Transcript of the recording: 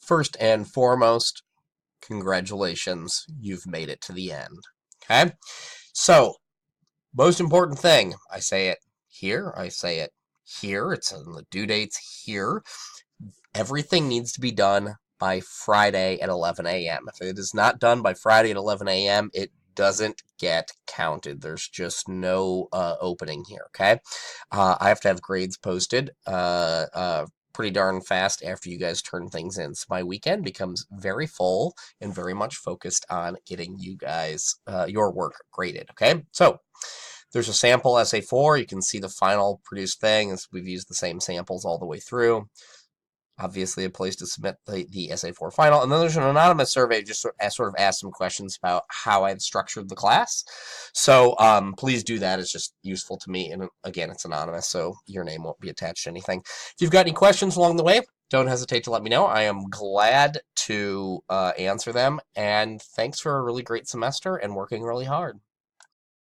first and foremost, congratulations, you've made it to the end. Okay? So, most important thing, I say it here, I say it here, it's in the due dates here. Everything needs to be done by Friday at 11 a.m. If it is not done by Friday at 11 a.m., it doesn't get counted. There's just no opening here, okay? I have to have grades posted pretty darn fast after you guys turn things in. So my weekend becomes very full and very much focused on getting you guys your work graded, okay? So there's a sample essay 4. You can see the final produced thing. We've used the same samples all the way through. Obviously, a place to submit the essay 4 final. And then there's an anonymous survey just sort of ask some questions about how I've structured the class. So please do that. It's just useful to me. And again, it's anonymous, so your name won't be attached to anything. If you've got any questions along the way, don't hesitate to let me know. I am glad to answer them. And thanks for a really great semester and working really hard.